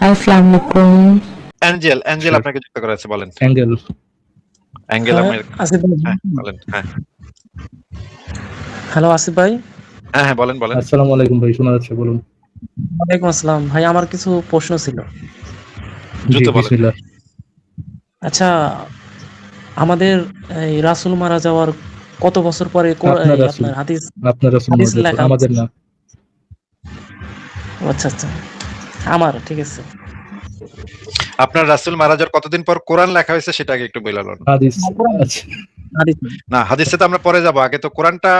আসসালামু আলাইকুম। অ্যাঞ্জেল আপনাকে যুক্ত করা আছে, বলেন। অ্যাঙ্গেল আসিফ ভাই। হ্যাঁ, বলেন। হ্যালো আসিফ ভাই। হ্যাঁ, বলেন। আসসালামু আলাইকুম ভাই, শোনা যাচ্ছে, বলুন। ওয়ালাইকুম আসসালাম। ভাই আমার কিছু প্রশ্ন ছিল। দ্রুত বলেন। বিসমিল্লাহ। আচ্ছা, আমাদের এই রাসূল মারা যাওয়ার কত বছর পরে আপনার রাসূল, আপনার আপনার রাসূল হাদিস মারা লেখা আমাদের না। আচ্ছা, আমার ঠিক আছে। আপনার রাসূল মারা যাওয়ার কতদিন পর কোরআন লেখা হয়েছে সেটা আগে একটু বলে লন। হাদিস। আচ্ছা, হাদিস না, হাদিসে তো আমরা পরে যাব। আগে তো কোরআনটা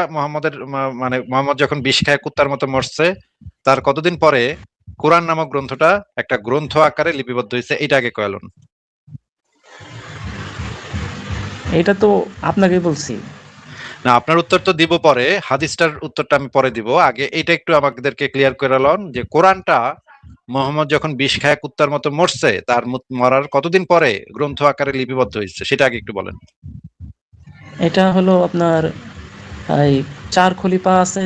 মানে মোহাম্মদ যখন বিষ খায় কুত্তার মতো মরছে, তার কতদিন পরে কোরআন নামক গ্রন্থটা একটা গ্রন্থ আকারে লিপিবদ্ধ হয়েছে, এটা আগে কয়ালন। এটা তো আপনাকে বলছি। না, আপনার উত্তর তো দিব পরে, হাদিসটার উত্তরটা আমি পরে দিব। আগে এটা একটু আমাদেরকে ক্লিয়ার করে লন যে কোরআনটা মোহাম্মদ যখন বিষ খায় কুত্তার মতো মরছে, তার মরার কতদিন পরে গ্রন্থ আকারে লিপিবদ্ধ হয়েছে সেটা আগে একটু বলেন। এটা হলো আপনার এই 4 খলিফা আছে,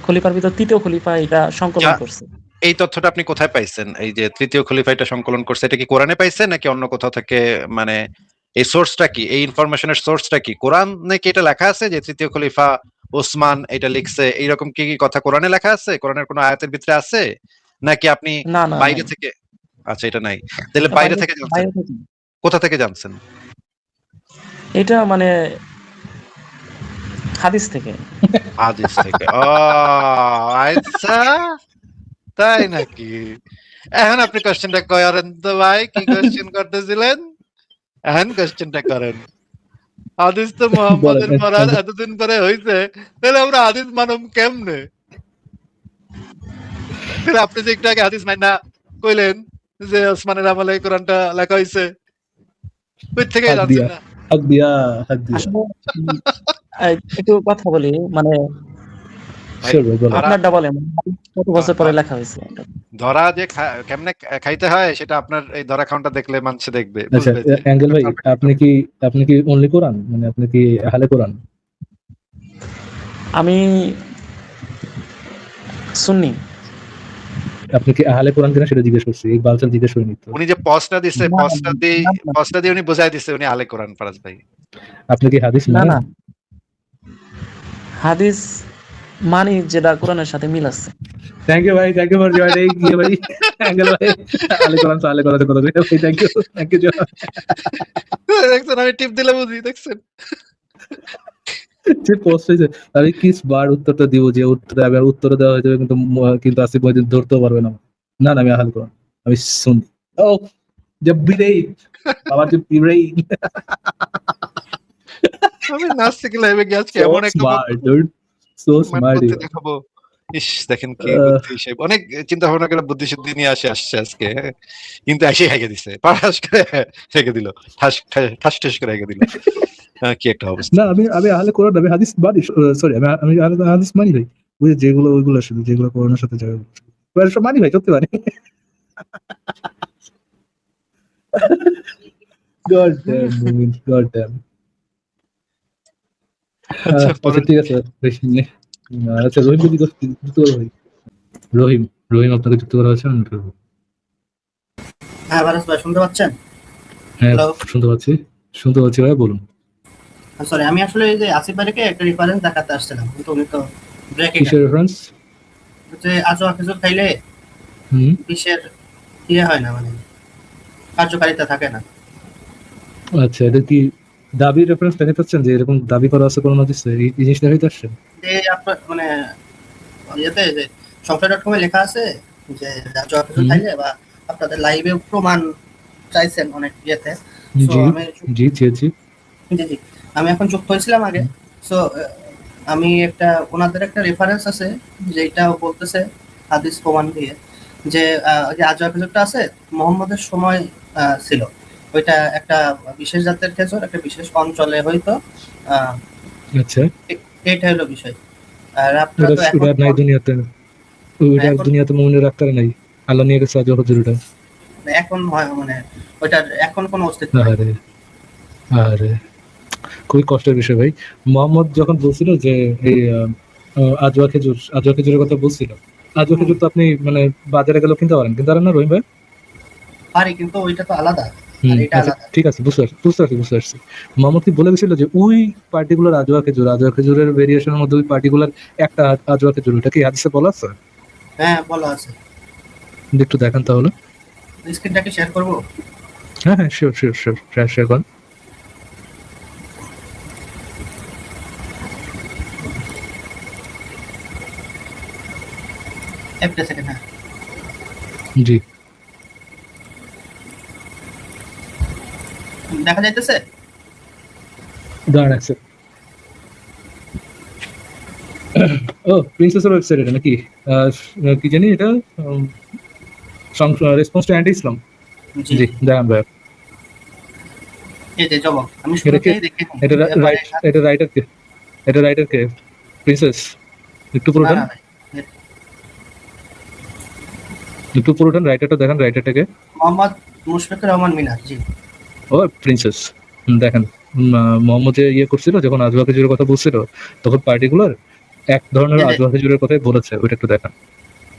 খলিফার ভিতর 3য় খলিফা এটা সংকলন করছে। এই তথ্যটা আপনি কোথায় পাইছেন? এই যে তৃতীয় খলিফা এটা সংকলন করছে, এটা কি কোরআনে পাইছেন নাকি অন্য কোথাও থেকে? মানে এই সোর্সটা কি, এই ইনফরমেশনের সোর্সটা কি? কোরআনে কি এটা লেখা আছে যে তৃতীয় খলিফা ওসমান এটা লিখছে, এইরকম কি কথা কোরআনে লেখা আছে? কোরআনের কোনো আয়াতের ভিতরে আছে নাকি আপনি না বাইরে নাই। থেকে? আচ্ছা, এটা নাই। তাহলে বাইরে থেকে জানছেন? বাইরে থেকে। কোথা থেকে জানছেন? এটা মানে হাদিস থেকে। হাদিস থেকে। ও আচ্ছা, তাই নাকি? এখন আপনি কোশ্চেনটা করেন তো ভাই, কি কোশ্চেন করতেছিলেন? এখন কোশ্চেনটা করেন। হাদিস তো মোহাম্মদের বলেন। পড়ার এতদিন পরে হইছে, তাহলে আমরা হাদিস মানব কেমনে? তাহলে আপনি যে একটু আগে হাদিস মাইনা কইলেন যে ওসমানের আমলে কোরআনটা লেখা হইছে, কই থেকে হাক জানছেন দিয়া, না? হাক দিয়া, হাক দিয়া। আসলে একটু কথা বলি, মানে Sure ভাই, বলেন। আপনারটা বলেন কত বছর পরে লেখা হয়েছে? ধরা যে কেমনে খাইতে হয় সেটা আপনার এই ধরা খাওয়াটা দেখলে মানুষ দেখবে, আচ্ছা, বুঝবে যে অ্যাঙ্গেল ভাই, আপনি কি অনলি কোরআন, মানে আপনি কি আহলে কোরআন? আমি সুন্নি। আপনি কি আহলে কোরআন কিনা সেটা জিজ্ঞেস করছি, এই বালচাল জিজ্ঞেস করিনি তো। উনি যে পজটা দিছে, না, পজটা দিয়ে উনি বোঝাই দিছে উনি আলে কোরআন, ফারাজ ভাই। আপনি কি হাদিস না মানেন? না, হাদিস মানি যেটা কোরআনের সাথে মিল আছে। থ্যাংক ইউ ভাই, থ্যাংক ইউ ফর জয়েনিং ভাই। অ্যাঙ্গেল ভাই, আহলে কোরআন তো আহলে কোরআনের কথা বলে ভাই, থ্যাংক ইউ দেখছেন আমি টিপ দিলে বুঝি, দেখছেন? যে পোস্ট হয়েছে আমি কি বার উত্তরটা দিব, যে উত্তরে আমি উত্তর দেওয়া হয়ে যাবে, কিন্তু আসিফ মহিউদ্দিন ধরতেও পারবে না। না আমি আহলে কোরআন, আমি সুন্নি। ও জব বিদাই আমার যে বিদাই। আমি নাস্তিক লাইভে গিয়ে আজকে So এমন একটা smart, dude. So smart. বুদ্ধি দেখাবো। ইস, দেখেন কি বুদ্ধি, সে অনেক চিন্তা ভাবনা করে বুদ্ধি শুদ্ধি নিয়ে আসছে আজকে, হ্যাঁ? কিন্তু এসে হেগে দিছে, পাঠাস করে হেগে দিল, ঠাস ঠাস করে হেগে দিল। কি একটা অবস্থা। না আমি আহলে কোরআন, আমি হাদিস মানি, সরি আমি হাদিস মানি ভাই। ওই যেগুলো ওইগুলো শুধু যেগুলো কোরআনের সাথে যায় সব মানি ভাই, সত্যি মানি। God damn, Mumin, God damn. আচ্ছা, আচ্ছা ঠিক আছে, বেশি নেই। আচ্ছা রহিম যদি যুক্ত করো ভাই। রহিম আপনাকে যুক্ত করা হয়েছে? হ্যাঁ ভারত ভাই, শুনতে পাচ্ছেন? হ্যাঁ Hello? শুনতে পাচ্ছি ভাই, বলুন। সরি, আমি আসলে এই যে আসিফ ভাইকে একটা রেফারেন্স দেখাতে আসছিলাম, কিন্তু উনি তো ব্রেকে কিসের রেফারেন্স? যে আজওয়া খেজুর খাইলে বিষের হয় না, মানে কার্যকারিতা থাকে না। আচ্ছা, এটা কি দাবি রেফারেন্স দেখাতে চাচ্ছেন, যে এরকম দাবি করা আছে কোন হাদিসে, এই জিনিস দেখাতে আসছেন? যে আপনার মানে ইয়েতে যে সংখ্যা.com এ লেখা আছে যে আজওয়া খেজুর খাইলে, বা আপনাদের লাইভে প্রমাণ চাইছেন অনেক ইয়েতে। জি জি জি জি আমি এখন যুক্ত হয়েছিলাম আগে। সো আমি ওনাদের একটা রেফারেন্স আছে যেটা বলতেছে হাদিস প্রমাণ দিয়ে যে আজওয়া খেজুরটা আছে মুহাম্মদের সময় ছিল। ওইটা একটা বিশেষ জাতের খেজুর, একটা বিশেষ অঞ্চলে হয়তো। আচ্ছা, এটা হলো বিষয়। আর আপনারা তো এখন নাই দুনিয়াতে, দুনিয়াতে মুমিনের রাখতে নাই, আল্লাহ নিয়ে গেছে আজও হুজুরটা। এখন মানে ওইটার এখন কোনো অস্তিত্ব নেই। আরে খুবই কষ্টের বিষয় ভাই। মোহাম্মদ যখন বলছিল যে এই আজওয়া খেজুরের কথা বলছিল, আজওয়া খেজুর তো আপনি মানে বাজারে গেলেও কিনতে পারেন না রহিম ভাই? পারি, কিন্তু ওইটা তো আলাদা, হুম, আর এটা আচ্ছা, আলাদা। ঠিক আছে, বুঝতে পারছি। মোহাম্মদ কি বলে গেছিল যে ওই পার্টিকুলার আজওয়া খেজুরের ভেরিয়েশনের মধ্যে ওই পার্টিকুলার একটা আজওয়া খেজুর, এটা কি হাদিসে বলা আছে? হ্যাঁ, বলা আছে। একটু দেখান তাহলে। স্ক্রিনটা কি শেয়ার করবো? হ্যাঁ, শিওর, শেয়ার করেন। একটা সেকেন্ড। হ্যাঁ, জি, দেখা যাইতেছে। দাঁড়ান এক second। ও, প্রিন্সেসের ওয়েবসাইট এটা নাকি? কি জানি এটা, রেসপন্স টু অ্যান্টি ইসলাম। জি, জি, দেখান ভাই। এই যে জবাব আমি এটা কি? শুরুতেই দেখে এটা রাইটার কে? এটা রাইটার কে? প্রিন্সেস? একটু না পুরোটান, না ভাই, রাইটারটা দেখান, রাইটারটাকে। মোহাম্মদ মুশফিকুর রহমান মিনার। জি, ও, প্রিন্সেস। দেখেন, মোহাম্মদ যে ইয়ে করছিল যখন আজওয়া খেজুরের কথা বলছিল, তখন পার্টিকুলার এক ধরনের এই যে আজওয়া খেজুরের কথাই বলেছে, ওইটা একটু দেখান।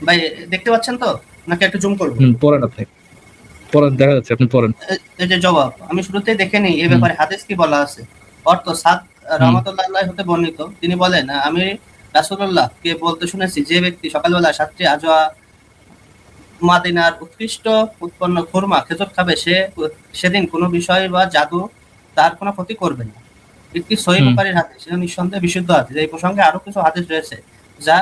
ভাই দেখতে পাচ্ছেন তো, নাকি একটু জুম করবো? পড়েন আপনি, পড়েন, দেখা যাচ্ছে, আপনি পড়েন। এই যে জবাব আমি শুরুতেই দেখে নিই এই ব্যাপারে হাদিস কি বলা আছে। অর্থ সাদ রহমাতুল্লাহ আলাইহি হতে বর্ণিত, তিনি বলেন, আমি রাসূলুল্লাহ কে বলতে শুনেছি, যে ব্যক্তি সকালবেলা 7টি আজওয়া মাদিনার উৎকৃষ্ট উৎপন্ন খুরমা খেজুর খাবে, সেদিন কোনো বিষয় বা জাদু তার কোনো ক্ষতি করবে না। একটি সহিহ বুখারীর হাদিস, এটা নিঃসন্দেহে বিশুদ্ধ হাদিস। এই প্রসঙ্গে আরো কিছু হাদিস রয়েছে যা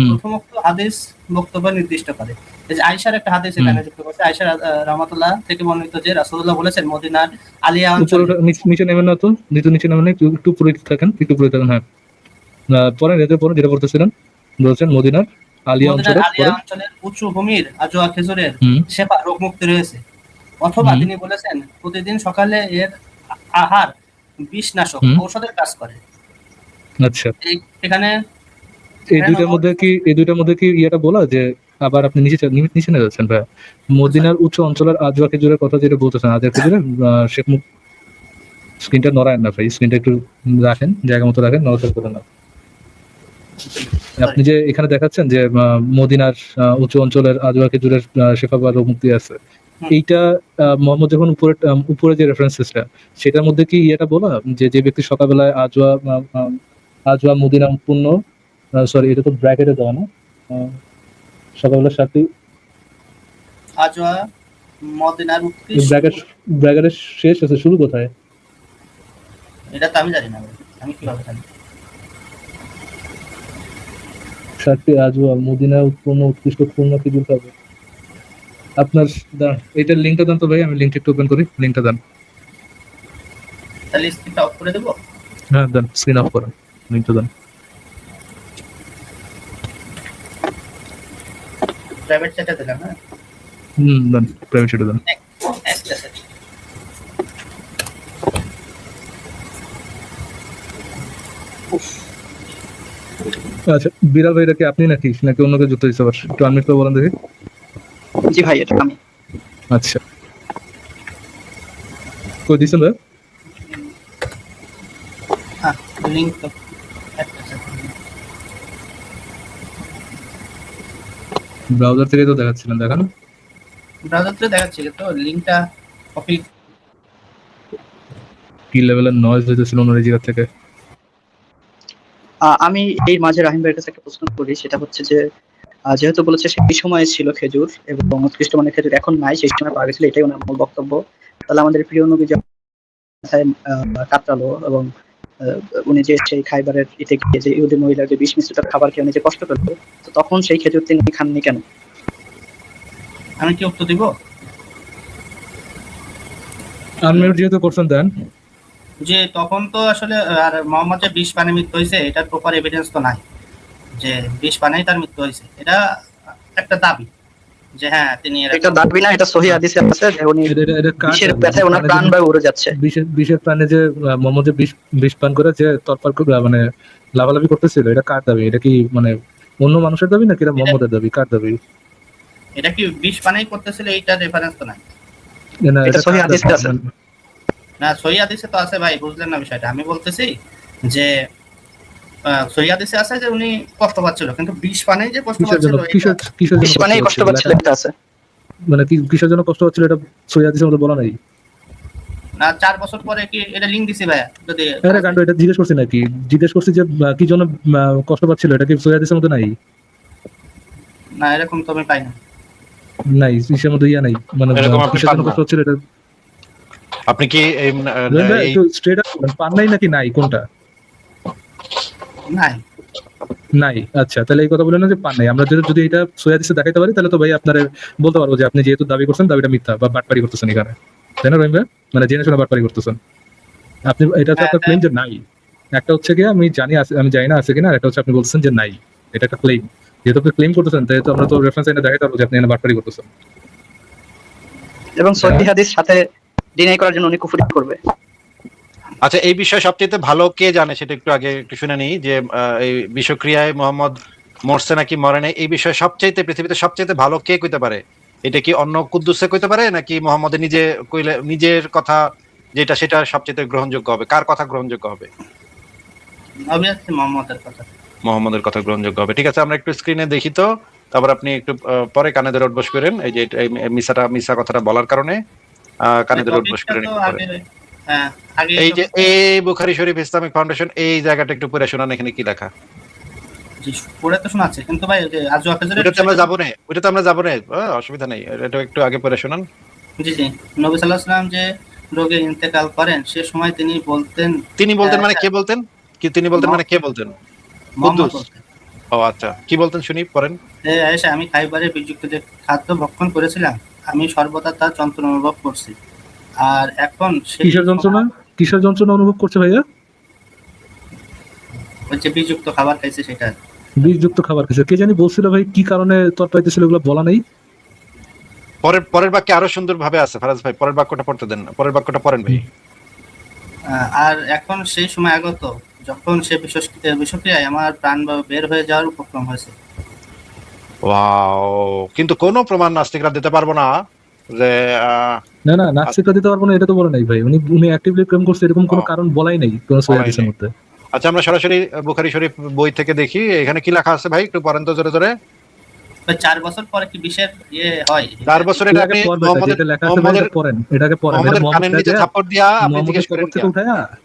প্রথমোক্ত হাদিস বক্তব্য নির্দিষ্ট করে। এই যে আয়েশার একটা হাদিস এখানে যুক্ত করছে। আয়েশা রাহমাতুল্লাহ থেকে বর্ণিত যে রাসূলুল্লাহ বলেছেন, মদিনার আলিয়া অঞ্চলে নিচে নেবেন না তো, নিচে নেবেন না, একটু উপরে থাকেন, হ্যাঁ। পরেন, এতে পরেন, যেটা বলতেছিলেন, বলছেন মদিনার আলিয়া অঞ্চলের উঁচু ভূমির আজওয়া খেজুরের শেফা রোগ মুক্তি রয়েছে। অথবা তিনি বলেছেন, প্রতিদিন সকালে এর আহার বিষনাশক ঔষধের কাজ করে। আচ্ছা, এখানে এই দুইটার মধ্যে কি ইয়েটা বলা যে, আবার আপনি নিচে নিয়ে যাচ্ছেন ভাই, মদিনার উচ্চ অঞ্চলের আজওয়া খেজুরের কথা যেটা বলতেছেন, আজওয়া খেজুরের শেখ মুখ। স্ক্রিনটা নড়ায় না ভাই, স্ক্রিনটা একটু রাখেন, জায়গা মতো রাখেন, নড়াচড়া করেন না। আপনি যে এখানে দেখাচ্ছেন যে মদিনার উঁচু অঞ্চলের আজওয়া খেজুরের শেফা বা রোগ মুক্তি আছে, এইটা মোহাম্মদ যখন উপরে যে রেফারেন্সটা, সেটার মধ্যে কি এটা বলা যে ব্যক্তি সকালবেলায় আজওয়া মদিনা উৎপন্ন, সরি, এটা তো ব্র্যাকেটে দেওয়া না, সকালবেলা 7টি আজওয়া মদিনার উৎকৃষ্ট, ব্র্যাকেটের শেষ আছে, শুরু কোথায়? এটা তো আমি জানি না ভাই, আমি কিভাবে জানি? 7টি আজওয়া মদিনা উৎপন্ন উৎকৃষ্ট পূর্ণ খেজুর খাবে। আপনার এইটার লিঙ্কটা দেন তো ভাই, আমি লিঙ্কটা একটু ওপেন করি, লিঙ্কটা দেন। তাহলে স্ক্রিনটা অফ করে দেবো? হ্যাঁ, দেন, স্ক্রিন অফ করেন, লিঙ্কটা দেন। প্রাইভেট চ্যাটে দিলাম। হ্যাঁ, দেন, প্রাইভেট চ্যাটে দেন। একটা সেকেন্ড। আচ্ছা, বিড়াল ভাই, এটা কি আপনি নাকি অন্য কেউ যুক্ত হয়েছে? আবার একটু আনমিউট করে বলেন দেখি। জি ভাই, এটা আমি। আচ্ছা, কই দিছেন ভাই? হ্যাঁ, লিংক তো একটা সেকেন্ড। ব্রাউজার থেকে তো দেখাচ্ছিলেন, দেখান। ব্রাউজার থেকে দেখাচ্ছি, তো লিংকটা কপি। কি লেভেলের নয়েজ হইতেছিল ওনার এই জায়গা থেকে? আমি এই মাঝে রাহিম ভাইয়ের কাছে একটা প্রশ্ন করি, সেটা হচ্ছে যে যেহেতু বলেছে সেই সময় ছিল খেজুর এবং উৎকৃষ্ট মানের খেজুর এখন নাই, সেই সময় পাওয়া গেছিল, এটাই ওনার মূল বক্তব্য। তাহলে আমাদের প্রিয় নবী যে কাতরালো এবং উনি যে সেই খাইবারের ইতে গিয়ে যে ইহুদি মহিলার যে বিষ মিশ্রিত খাবার খেয়ে উনি যে কষ্ট পেল, তো তখন সেই খেজুর তিনি খাননি কেন? আমি কি উত্তর দিব? আনমিউট যেহেতু করছেন, দেন। যে তখন তো আসলে আর মোহাম্মদ যে বিষ পানে মৃত্যু হয়েছে, এটার প্রপার এভিডেন্স তো নাই যে বিষ পানেই তার মৃত্যু হয়েছে। এটা একটা দাবি যে হ্যাঁ তিনি এটা দাবি না, এটা সহিহ হাদিসে আছে যে উনি বিষের ব্যথায় ওনার প্রাণবায়ু উড়ে যাচ্ছে। বিষের প্রাণে যে মোহাম্মদ যে বিষ পান করে যে তরপার মানে লাভালাভি করতেছিল, এটা কার দাবি? এটা কি মানে অন্য মানুষের দাবি নাকি এটা মোহাম্মদের দাবি? কার দাবি? এটা কি বিষ পানেই করতেছিল, এইটা রেফারেন্স তো নাই। না, এটা সহিহ হাদিসে আছে। না, সহিহ হাদিসে তো আছে ভাই, বুঝলেন না বিষয়টা? আমি বলতেছি যে সহিহ হাদিসে আছে যে উনি কষ্ট পাচ্ছিল, কিন্তু বিষ পানেই যে কষ্ট পাচ্ছিল, কিসের বিষ পানেই কষ্ট পাচ্ছিল এটা আছে। মানে কিসের জন্য কষ্ট হচ্ছিল এটা সহি হাদিসের মধ্যে বলা নাই। না 4 বছর পরে কি এটা লিংক দিছি ভাইয়া যদি আরে কাণ্ড, এটা জিজ্ঞেস করছি নাকি? জিজ্ঞেস করছি যে কি জন্য কষ্ট পাচ্ছিল, এটা কি সহি হাদিসের মধ্যে নাই? না এরকম তো আমি পাই না। নাই, ইসের মধ্যে ইয়া নাই, মানে এরকম আপনি কিসের পান জন্য না? কষ্ট হচ্ছিল এটা আপনি কি এই একটু স্ট্রেট আপ বলেন, পান নাই নাকি নাই, কোনটা? নাই নাই। আচ্ছা, তাহলে এই কথা বলেন না যে পান নাই। আমরা যদি এটা সহি হাদিসে দেখাইতে পারি তাহলে তো ভাই আপনারা বলতে পারবো যে আপনি যেহেতু দাবি করছেন দাবিটা মিথ্যা বা বাটপারি করতেছেন এখানে, তাই না রহিম ভাই? মানে জেনে শুনে বাটপারি করতেছেন আপনি। এটা হচ্ছে আপনার ক্লেম যে নাই। একটা হচ্ছে কি আমি জানি না আছে কিনা, আর একটা হচ্ছে আপনি বলছেন যে নাই। এটা একটা ক্লেম। যেহেতু আপনি ক্লেম করতেছেন তাহলে আমরা তো রেফারেন্স এনে দেখাইতে পারবো যে আপনি এখানে বাটপারি করতেছেন। এবং সহি হাদিস সাথে ডিনাই করার জন্য উনি কুফরি করবে। আচ্ছা, এই বিষয়ে সবচেয়ে ভালো কে জানে সেটা একটু আগে একটু শুনে নিই যে এই বিষক্রিয়ায় মোহাম্মদ মরছে নাকি মরে নাই, এই বিষয়ে সবচেয়ে পৃথিবীতে সবচেয়ে ভালো কে কইতে পারে? এটা কি অন্য কুদ্দুসে কইতে পারে নাকি মোহাম্মদের নিজে কইলে নিজের কথা যেটা সেটা সবচেয়ে গ্রহণযোগ্য হবে? কার কথা গ্রহণযোগ্য হবে? অবভিয়াসলি মোহাম্মদের কথা। মোহাম্মদের কথা গ্রহণযোগ্য হবে। ঠিক আছে, আমরা একটু স্ক্রিনে দেখি তো, তারপর আপনি একটু পরে কানে ধরে উঠবস করেন। এই যে মিসা কথাটা বলার কারণে কানে ধরে উঠবস করেন একটু পরে। হ্যাঁ আগে এই যে এই বুখারী শরীফ ইসলামিক ফাউন্ডেশন, এই জায়গাটা একটু পড়ে শোনান, এখানে কি লেখা? জি পড়ে তো শোনাচ্ছে কিন্তু ভাই ওই যে আজওয়া হাফেজের ওটাতে আমরা যাবো না, অসুবিধা নেই, এটা একটু আগে পড়ে শোনান। জি জি নবী সাল্লাল্লাহু আলাইহি ওয়াসাল্লাম যে রোগে ইন্তেকাল করেন সে সময় তিনি বলতেন মানে কে বলতেন? কি তিনি বলতেন মানে কে বলতেন? মোহাম্মদ কুদ্দুস। বলতেন, ও আচ্ছা, কি বলতেন শুনি পড়েন। হে আয়েশা আমি খাইবারে বিযুক্ত যে খাদ্য ভক্ষণ করেছিলাম আমি সর্বদা তার যন্ত্রণা অনুভব করছি, আর এখন কিসের যন্ত্রণা অনুভব করছে ভাইয়া? ওই যে বিযুক্ত খাবার খাইছে সেটা। বিষযুক্ত খাবার খেয়েছে, কে জানি বলছিল ভাই, কি কারণে তর পাইতেছিল এগুলো বলা নাই। পরের বাক্যে আরো সুন্দর ভাবে আছে ফারাজ ভাই, পরের বাক্যটা পড়তে দেন, পরের বাক্যটা পড়েন ভাই। আর এখন সেই সময় আগত যখন সে বিষক্রিয়ায় আমার প্রাণ বের হয়ে যাওয়ার উপক্রম হয়েছে। ওয়াও, কিন্তু কোনো প্রমাণ নাস্তিকরা দিতে পারবো না যে না নাস্তিকরা দিতে পারবো না, এটা তো বলে নাই ভাই। উনি অ্যাক্টিভলি ক্লেম করছে এরকম কোনো কারণ বলাই নাই কোন সহি হাদিসের মধ্যে। আচ্ছা, আমরা সরাসরি বুখারী শরীফ বই থেকে দেখি, এখানে কি লেখা আছে ভাই একটু পড়েন তো জোরে জোরে। 4 বছর পরে কি বিষের হয়? 4 বছর এটা আপনি যেটা লেখা আছে ভাই এটা পড়েন, এটাকে পড়েন। এটা কানের নিচে থাপ্পড় দিয়া আপনি জিজ্ঞেস করেন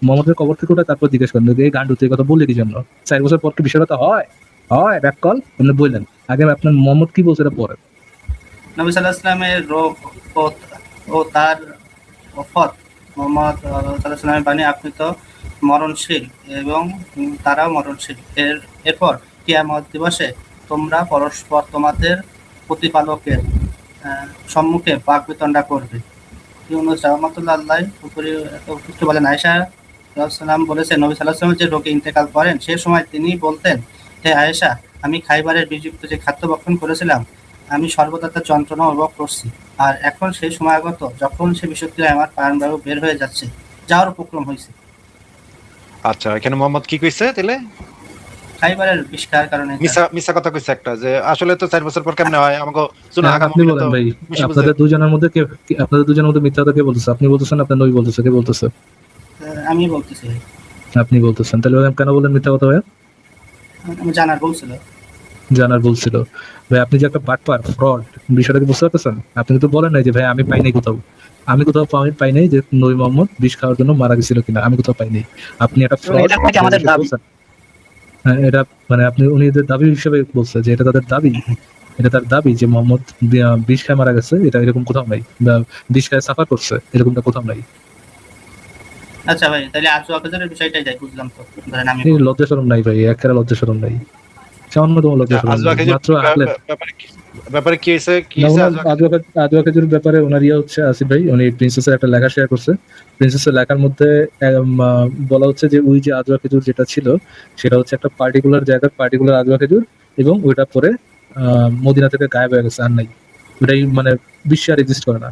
মোহাম্মদের কবর থেকে উঠায় তারপর জিজ্ঞেস করেন এই গান্ডু তুই কথা বললি কি জন্য? 4 বছর পর কি বিষয়টা হয় ব্যাক কল আপনি বললেন। আগে আপনার মোহাম্মদ কি বলছে এটা পড়েন। নবী সাল্লাল্লাহু আলাইহি ওয়াসাল্লামের রোগ ও তার ওফাত, মুহাম্মদ সাল্লাল্লাহু আলাইহি ওয়াসাল্লামের বাণী আপনি তো মরণশীল এবং তারাও মরণশীল। এরপর কিয়ামত দিবসে তোমরা পরস্পর তোমাদের প্রতিপালকের সম্মুখে বাকবিতণ্ডা করবে। ইউনূস রাহমাতুল্লাহ আলাইহি উপরে উৎকৃষ্ট বলেন আয়েশা রাদিয়াল্লাহু বলেছেন নবী সাল্লাল্লাহু আলাইহি ওয়াসাল্লাম যে রোগে ইন্তেকাল করেন সে সময় তিনি বলতেন, হে আয়েশা আমি খাইবারের বিযুক্ত যে খাদ্য ভক্ষণ করেছিলাম আমি সর্বদা তার যন্ত্রণা অনুভব করছি, আর এখন সেই সময় আগত যখন সে বিষক্রিয়ায় আমার প্রাণবায়ু বের হয়ে যাচ্ছে, যাওয়ার উপক্রম হয়েছে। আচ্ছা, এখানে মোহাম্মদ কি কইছে তাহলে? খাইবারের বিষ খাওয়ার কারণে মিছা কথা কইছে একটা, যে আসলে তো 4 বছর পর কেমনে হয় আমাকে আপনি বলেন ভাই, আপনাদের দুজনের মধ্যে মিথ্যা কথা কে বলতেছে? আপনি বলতেছেন আপনার নবী বলতেছে, কে বলতেছে? আমি বলতেছি। আপনি বলতেছেন, তাহলে কেন বলেন মিথ্যা কথা ভাই? আমি জানার বলছিল ভাই। আপনি যে একটা বাটপার ফ্রড বিষয়টা কি বুঝতে পারতেছেন? আপনি তো বলেন নাই যে ভাই আমি পাই নাই কোথাও, পাই নাই যে নবী মোহাম্মদ বিষ খাওয়ার জন্য মারা গেছিল কিনা, আমি কোথাও পাই নাই। আপনি একটা ফ্রড বলছেন। হ্যাঁ, এটা মানে আপনি উনিদের দাবি হিসেবে বলছে যে এটা তাদের দাবি, এটা তার দাবি যে মোহাম্মদ বিষ খায় মারা গেছে, এটা এরকম কোথাও নাই, বা বিষ খায় সাফার করছে এরকমটা কোথাও নাই। আচ্ছা ভাই, তাহলে আজওয়া হাফেজের বিষয়টাই যাই বুঝলাম তো। ধরেন আমি লজ্জা শরম নাই ভাই, একেবারে লজ্জা শরম নাই, সামান্যতম লজ্জা শরম নাই। মাত্র ব্যাপারে কি হইছে আজওয়া খেজুর ব্যাপারে ওনার হচ্ছে আসিফ ভাই, উনি প্রিন্সেসের একটা লেখা শেয়ার করছে। প্রিন্সেসের লেখার মধ্যে বলা হচ্ছে যে ওই যে আজওয়া খেজুর যেটা ছিল সেটা হচ্ছে একটা পার্টিকুলার জায়গার পার্টিকুলার আজওয়া খেজুর, এবং ওইটা পরে মদিনা থেকে গায়েব হয়ে গেছে, আর নাই। ওটাই মানে বিশ্বে আর এক্সিস্ট করে না।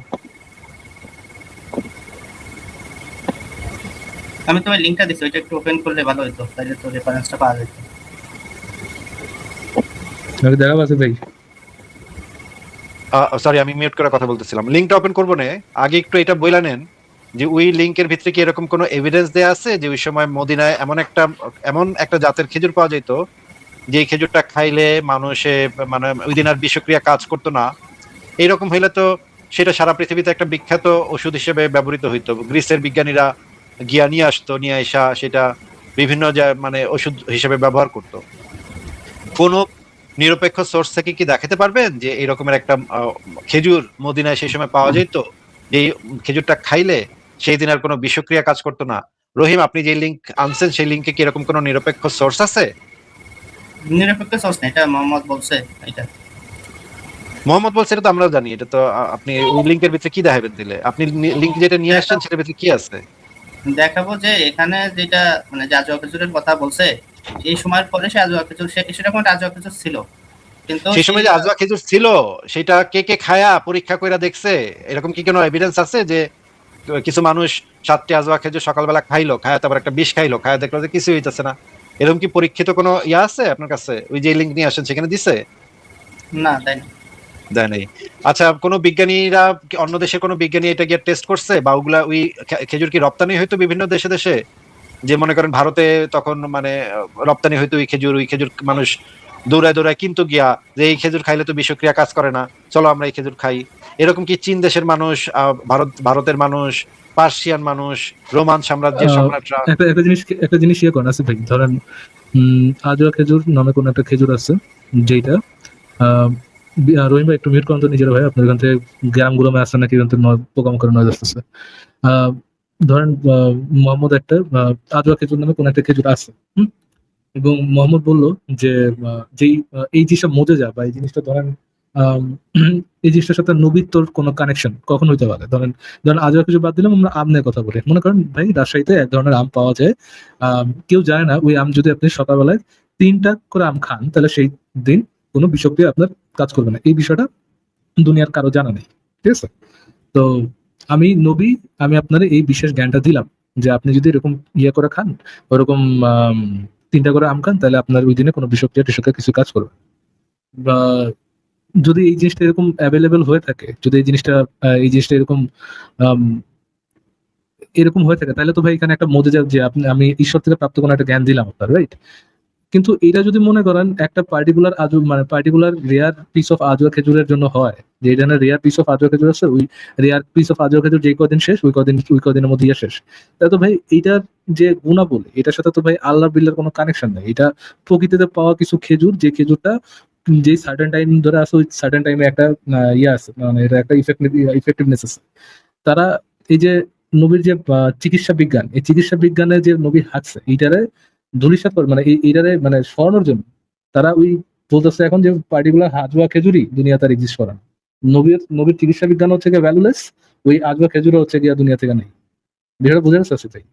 আমি তোমার লিংকটা দিছি, ওইটা একটু ওপেন করলে ভালো হতো, তাহলে তো রেফারেন্সটা পাওয়া যেত। নাকি দেখাবো আসিফ ভাই? সরি, আমি মিউট করে কথা বলতেছিলাম। লিংকটা ওপেন করবো না, আগে একটু এটা বইলা নেন যে ওই লিংকের ভিতরে কি এরকম কোনো এভিডেন্স দেয়া আছে যে ওই সময় মদিনায় এমন একটা জাতের খেজুর পাওয়া যেত যে খেজুরটা খাইলে মানুষে মানে ওই দিন আর বিষক্রিয়া কাজ করতো না, এইরকম হইলে তো সেটা সারা পৃথিবীতে একটা বিখ্যাত ওষুধ হিসেবে ব্যবহৃত হইতো। গ্রিসের বিজ্ঞানীরা গিয়া নিয়ে আসতো, নিয়ে আসা সেটা বিভিন্ন মানে ওষুধ হিসেবে ব্যবহার করতো। কোন নিরপেক্ষ সোর্স থেকে কি দেখাতে পারবেন যে এরকমের একটা খেজুর মদিনায় সেই সময় পাওয়া যেত, এই খেজুরটা খাইলে সেই দিন আর কোনো বিষক্রিয়া কাজ করতো না? রহিম, আপনি যে লিংক আনছেন সেই লিংকে কি এরকম কোনো নিরপেক্ষ সোর্স আছে? নিরপেক্ষ সোর্স না, এটা মোহাম্মদ বলছে এটা। মোহাম্মদ বলছে, এটা তো আমরাও জানি। এটা তো আপনি ওই লিংকের ভিতরে কি দেখাবেন দিলে? আপনি লিংক যেটা নিয়ে আসছেন সেটার ভিতরে কি আছে? দেখাবো যে এখানে যেটা মানে যে আজওয়া খেজুরের কথা বলছে, এই সময়ের পরে সে আজওয়া খেজুর সেরকম একটা আজওয়া খেজুর ছিল, কিন্তু সেই সময় যে আজওয়া খেজুর ছিল সেটা কে কে খায়া পরীক্ষা কইরা দেখছে? এরকম কি কোনো এভিডেন্স আছে যে কিছু মানুষ 7টি আজওয়া খেজুর সকালবেলা খাইলো, খায়া তারপর একটা বিষ খাইলো, খায়া দেখলো যে কিছু হইতেছে না? এরকম কি পরীক্ষিত কোনো ইয়া আছে আপনার কাছে? ওই যে লিংক নিয়ে আসেন সেখানে দিছে? না, তাই না। দেয় নাই। আচ্ছা, কোনো বিজ্ঞানীরা অন্য দেশের কোনো বিজ্ঞানী এটা গিয়ে টেস্ট করছে, বা ওগুলা ওই খেজুর কি রপ্তানি হইতো বিভিন্ন দেশে দেশে? যে মনে করেন ভারতে তখন মানে রপ্তানি হইতো ওই খেজুর মানুষ দৌড়ায় দৌড়ায় কিন্তু গিয়া যে এই খেজুর খাইলে তো বিষক্রিয়া কাজ করে না, চলো আমরা এই খেজুর খাই। এরকম কি চীন দেশের মানুষ, ভারতের মানুষ, পার্সিয়ান মানুষ, রোমান সাম্রাজ্যের সম্রাটরা? একটা জিনিস ইয়ে করেন আসিফ ভাই, ধরেন আজওয়া খেজুর নামে কোন একটা খেজুর আছে যেটা রহিম ভাই একটু মিউট করেন তো নিজের ভাই, আপনার এখান থেকে গ্রাম গুলো আসছে নাকি এখান থেকে পোকাম করে নয় আসতেছে। ধরেন মোহাম্মদ একটা আজওয়া খেজুর নামে কোন একটা খেজুর আছে, এবং মোহাম্মদ বলল যে যেই এই জিনিসটা মজে যায় বা এই জিনিসটা ধরেন এই জিনিসটার সাথে নবীত্বর কোনো কানেকশন কখন হইতে পারে? ধরেন আজওয়া কিছু বাদ দিলাম, আমরা আম নিয়ে কথা বলি। মনে করেন ভাই রাজশাহীতে এক ধরনের আম পাওয়া যায়, কেউ জানে না ওই আম যদি আপনি সকালবেলায় 3টা করে আম খান তাহলে সেই দিন কোনো বিষক্রিয়া আপনার কাজ করবে না। এই বিষয়টা দুনিয়ার কারো জানা নেই, ঠিক আছে? তো আমি নবী, আমি আপনার এই বিশেষ জ্ঞানটা দিলাম যে আপনি যদি এরকম ইয়ে করে খান, ওরকম 3টা করে আম খান, তাহলে আপনার ওই দিনে কোনো বিষক্রিয়া কিছু কাজ করবে। বা যদি এই জিনিসটা এরকম অ্যাভেলেবেল হয়ে থাকে, যদি এই জিনিসটা এরকম হয়ে থাকে, তাহলে তো ভাই এখানে একটা মজে যায় যে আমি ঈশ্বর থেকে প্রাপ্ত কোনো একটা জ্ঞান দিলাম আপনার, রাইট? কিন্তু এটা যদি মনে করেন একটা particular rare piece of Ajwa খেজুরের জন্য হয়, যে এই ধরনের রেয়ার পিস অফ আজওয়া খেজুর আছে, ওই রেয়ার পিস অফ আজওয়া খেজুর যে কদিন শেষ ওই কদিনের মধ্যে শেষ, তাহলে তো ভাই এইটার যে গুণাবলী এটার সাথে তো ভাই আল্লাহ বিল্লার কোনো কানেকশন নেই। এটা প্রকৃতিতে পাওয়া কিছু খেজুর, যে খেজুরটা যে সার্টেন টাইম ধরে আছে, ওই সার্টেন টাইমে একটা ইয়ে আছে, মানে এটা একটা ইফেক্টিভনেস আছে। তারা এই যে নবীর যে চিকিৎসা বিজ্ঞান, এই চিকিৎসা বিজ্ঞানে যে নবী হাঁটছে এইটারে ধূলিসাৎ করে, মানে এইটারে মানে সরানোর জন্য তারা ওই বলতেছে এখন যে পার্টিকুলার আজওয়া খেজুরি দুনিয়া তার এক্সিস্ট করে না। নবীর চিকিৎসা বিজ্ঞান হচ্ছে গিয়ে ভ্যালুলেস, ওই আজওয়া খেজুর হচ্ছে গিয়া দুনিয়া থেকে নেই। বিষয়টা বুঝে গেছে তাই?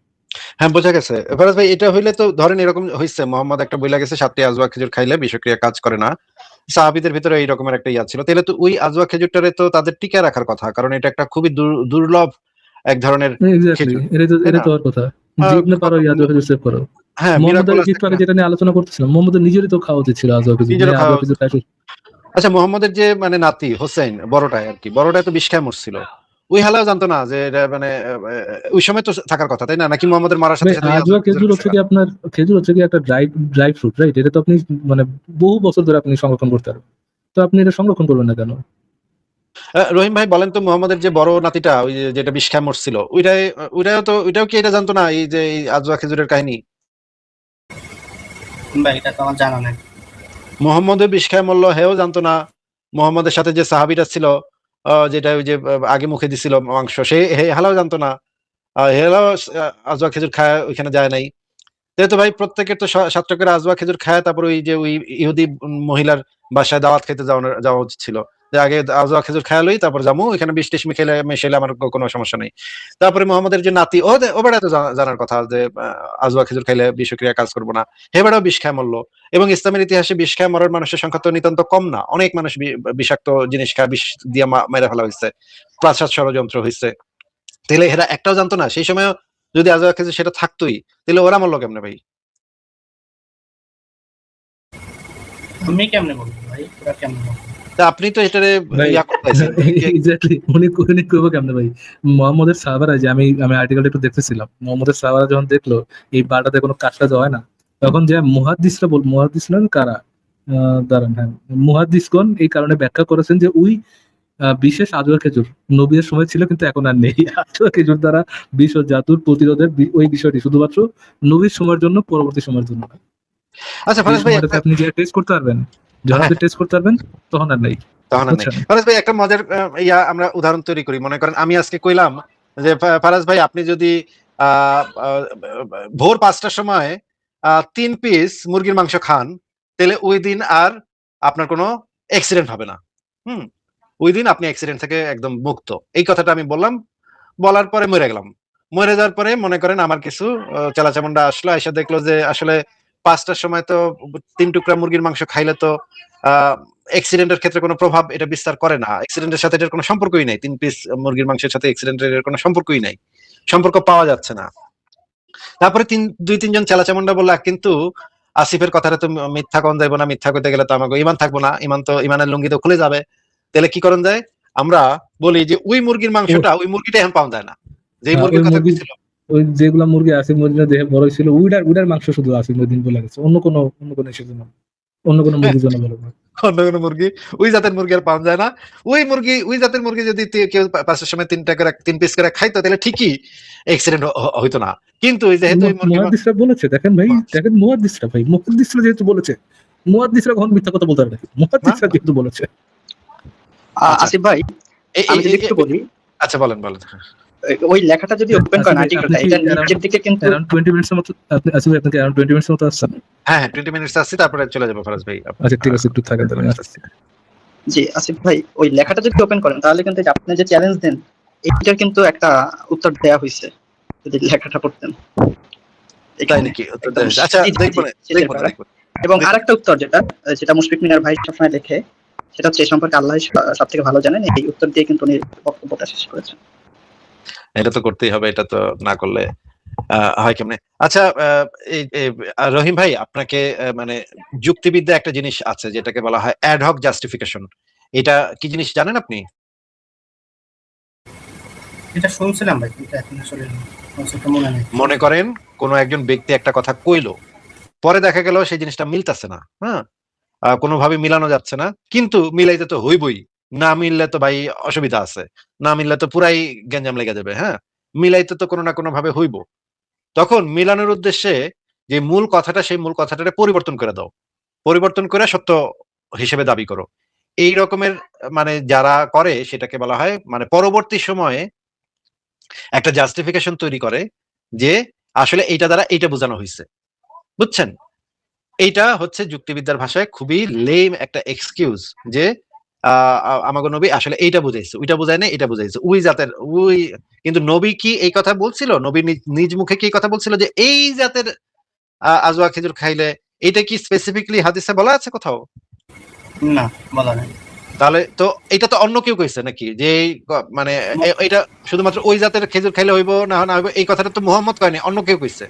হ্যাঁ, বোঝা গেছে। ফরাজ ভাই, এটা হইলে তো ধরেন এরকম হইছে, মোহাম্মদ একটা বইলা গেছে 7টি আজওয়া খেজুর খাইলে বিষক্রিয়া কাজ করে না, সাহাবীদের ভিতরে এই রকমের একটা ইয়া ছিল, তাহলে তো ওই আজওয়া খেজুরটারে তো তাদের টিকে রাখার কথা, কারণ এটা একটা খুবই দুর্লভ এক ধরনের এক্স্যাক্টলি, খেজুর, এটা তাই তো না? ওর কথা। যেমনি পারো আজওয়া খেজুর সেভ করো। হ্যাঁ, মোহাম্মদের মিরাকুলাস একটু আগে যেটা নিয়ে আলোচনা করতেছিলাম, মোহাম্মদের নিজেরই তো খাওয়া উচিত ছিল আজওয়া খেজুর, নিজেরও খাওয়া আজওয়া খেজুর খাই। আচ্ছা, মোহাম্মদের যে মানে নাতি হোসেন বড়টাই আর কি, বড়টাই তো বিষ খায় মরছিল, ওই হালাও জানতো না যে এটা মানে ওই সময় তো থাকার কথা, তাই না? নাকি মোহাম্মদের মারার সাথে সাথে আজওয়া খেজুর হচ্ছে কি আপনার, খেজুর হচ্ছে কি একটা ড্রাই ফ্রুট, রাইট? এটা তো আপনি মানে বহু বছর ধরে আপনি সংরক্ষণ করতে পারবেন, তো আপনি এটা সংরক্ষণ করবেন না কেন? রহিম ভাই বলেন তো, মোহাম্মদের যে বড় নাতিটা ওই যেটা বিষ খায় মরছিল, ওইটাও কি এটা জানতো না এই যে এই আজওয়া খেজুরের কাহিনী? ভাই এটা তো আমার জানা নেই। মোহাম্মদের বিষ খায় মরলো, হেও জানতো না? মোহাম্মদের সাথে যে সাহাবীরা ছিল, যেটা ওই যে আগে মুখে দিছিল মাংস, হালাও জানতো না? হেলাও আজওয়া খেজুর খায় ওইখানে যায় নাই। তো ভাই প্রত্যেকের তো 7টা করে আজওয়া খেজুর খায়, তারপর ওই যে ওই ইহুদি মহিলার বাসায় দাওয়াত খেতে যাওয়া উচিত ছিল, যে আগে আজওয়া খেজুর খায় লই, তারপর যাবো ওইখানে বিষ টিষ মিশাইলে আমার কোনো সমস্যা নেই। তারপরে মোহাম্মদের যে নাতি, ও বেড়া তো জানার কথা যে আজওয়া খেজুর খাইলে বিষক্রিয়া কাজ করবো না, হে বেড়াও বিষ খায় মরলো। এবং ইসলামের ইতিহাসে বিষ খায় মরার মানুষের সংখ্যা তো নিতান্ত কম না, অনেক মানুষ বিষাক্ত জিনিস খায়, বিষ দিয়ে মেরে ফেলা হয়েছে, প্রাসাদ ষড়যন্ত্র হয়েছে। তাহলে এরা একটাও জানতো না সেই সময়? যদি আজওয়া খেজুর সেটা থাকতোই, তাহলে ওরা মরলো কেমনে ভাই? আমি কেমনে বলবো ভাই, ওরা কেমনে বলবো? তা আপনি তো এটারে ভাই ইয়া করতেছেন। এক্স্যাক্টলি, উনি করবো কেমনে ভাই? মোহাম্মদের সাহাবারা, যে আমি আর্টিকেলটা একটু দেখতেছিলাম, মোহাম্মদের সাহাবারা যখন দেখলো এই বারটাতে কোনো কাজ হয় না, তখন যে মুহাদ্দিসরা কারা দাঁড়ান, হ্যাঁ, মুহাদ্দিসগণ এই কারণে ব্যাখ্যা করেছেন যে ওই বিশেষ আজোয়া খেজুর নবীর সময় ছিল কিন্তু এখন আর নেই। আজোয়া খেজুর দ্বারা বিষ ও জাদুর প্রতিরোধের ওই বিষয়টি শুধুমাত্র নবীর সময়ের জন্য, পরবর্তী সময়ের জন্য না। আচ্ছা যে ফারাজ ভাই সময়টাতে আপনি যে টেস্ট করতে পারবেন, যখন হ্যাঁ, আপনি টেস্ট করতে পারবেন তখন আর নেই, তখন আর নেই। বুঝছেন? ফারাজ ভাই একটা মজার আমরা উদাহরণ তৈরি করি। মনে করেন আমি আজকে কইলাম যে ফারাজ ভাই আপনি যদি আহ, আহ, ভোর 5টার সময় 3 পিস মুরগির মাংস খান, তাহলে ওই দিন আর আপনার কোনো অ্যাক্সিডেন্ট হবে না। হুম, ওই দিন আপনি অ্যাক্সিডেন্ট থেকে একদম মুক্ত। এই কথাটা আমি বললাম, বলার পরে মরে গেলাম। মরে যাওয়ার পরে মনে করেন আমার কিছু চেলাচামুন্ডা আসলো, এসে দেখলো যে আসলে 5টার সময় তো 3 টুকরা মুরগির মাংস খাইলে তো অ্যাক্সিডেন্টের ক্ষেত্রে কোনো প্রভাব এটা বিস্তার করে না, অ্যাক্সিডেন্টের সাথে এটার কোনো সম্পর্কই নাই, 3 পিস মুরগির মাংসের সাথে অ্যাক্সিডেন্টের কোনো সম্পর্কই নাই, সম্পর্ক পাওয়া যাচ্ছে না। তারপরে 2-3 জন চেলাচামুন্ডা বললা কিন্তু আসিফের কথাটা তো মিথ্যা কোন যাইবো না, মিথ্যা কইতে গেলে তো আমাকে ইমান থাকবো না, ইমানের লুঙ্গি তো খুলে যাবে। তাহলে কি করণ যায়? আমরা বলি যে ওই মুরগির মাংসটা, ওই মুরগিটা এখন পাওয়া যায় না, যে ওই মুরগির কথা মুরগি, ছিল। ওই যেগুলা মুরগি আসিফ মদিনের দেহে বড় ছিল, উইডার মাংস শুধু আসিফ মদিন বলে গেছে, অন্য কোনো ইস্যুর জন্য, অন্য কোনো মুরগির জন্য বলে না। অন্য কোনো মুরগি, ওই জাতের মুরগি আর পাওয়া যায় না। ওই জাতের মুরগি যদি কেউ 5টার সময় 3 পিস করে খাইতো তাহলে ঠিকই অ্যাক্সিডেন্ট হইতো না। কিন্তু যেহেতু ওই মুরগি মুহাদ্দিসরা বলেছে, দেখেন ভাই, দেখেন মুহাদ্দিসরা যেহেতু বলেছে, মুহাদ্দিসরা কখন মিথ্যা কথা বলতে পারে নাকি? মুহাদ্দিসরা যেহেতু বলেছে। আচ্ছা। আসিফ ভাই, আমি যদি একটু বলি, আচ্ছা বলেন। ওই লেখাটা যদি ওপেন করেন আর্টিকেলটা, এটা নিচের দিকে কিন্তু around 20 মিনিটের মতো আপনি আসলে আপনাকে around 20 মিনিটের মতো আসছেন। হ্যাঁ 20 মিনিটস আসছি, তারপরে চলে যাবো ফারাজ ভাই। আচ্ছা ঠিক আছে, একটু থাকেন তাহলে আসছি। জি আসিফ ভাই, ওই লেখাটা যদি ওপেন করেন তাহলে কিন্তু আপনি যে চ্যালেঞ্জ দেন এটার কিন্তু একটা উত্তর দেয়া হয়েছে যদি লেখাটা পড়তেন। তাই নাকি? আচ্ছা দেখবো। এবং আরেকটা উত্তর যেটা মুশফিক মিনার ভাই সবসময় দেখে, সেটা হচ্ছে এই সম্পর্কে আল্লাহ সব থেকে ভালো জানেন, এই উত্তর দিয়ে কিন্তু উনি বক্তব্যটা শেষ করেছেন। এটা তো করতেই হবে, এটা তো না করলে হয় কেমনে? আচ্ছা রহিম ভাই, আপনাকে মানে যুক্তিবিদ্যা একটা জিনিস আছে যেটাকে বলা হয় অ্যাডহক জাস্টিফিকেশন। এটা কি জিনিস জানেন আপনি? এটা শুনছিলাম ভাই, কিন্তু এখন আসলে কনসেপ্টটা মনে নেই। মনে করেন কোন একজন ব্যক্তি একটা কথা কইলো, পরে দেখা গেল সেই জিনিসটা মিলতেছে না, হ্যাঁ, কোনোভাবে মিলানো যাচ্ছে না, কিন্তু মিলাইতে তো হইবই, না মিললে তো ভাই অসুবিধা আছে, না মিললে তো পুরাই গ্যাঞ্জাম লেগে যাবে। হ্যাঁ, মিলাইতে তো কোনো না কোনো ভাবে হইব। তখন মিলানোর উদ্দেশ্যে যে মূল কথাটা, সেই মূল কথাটাকে পরিবর্তন করে দাও, পরিবর্তন করে সত্য হিসেবে দাবি করো। এই রকমের মানে যারা করে সেটাকে বলা হয় মানে পরবর্তী সময়ে একটা জাস্টিফিকেশন তৈরি করে যে আসলে এইটা দ্বারা এইটা বোঝানো হয়েছে, বুঝছেন? এইটা হচ্ছে যুক্তিবিদ্যার ভাষায় খুবই লেম একটা এক্সকিউজ যে আমাগো নবী আসলে এইটা বুঝাইছে, ওইটা বুঝায় না, এটা বুঝাইছে ওই জাতের ওই। কিন্তু নবী কি এই কথা বলছিল? নবী নিজ মুখে কি এই কথা বলছিল যে এই জাতের আজওয়া খেজুর খাইলে? এটা কি স্পেসিফিকলি হাদিসে বলা আছে কোথাও? না, বলা নাই। তাহলে তো এটা তো অন্য কেউ কইছে নাকি যে মানে এটা শুধুমাত্র ওই জাতের খেজুর খাইলে হইব না হইব, এই কথাটা তো মুহাম্মদ কয়নি, অন্য কেউ কইছে।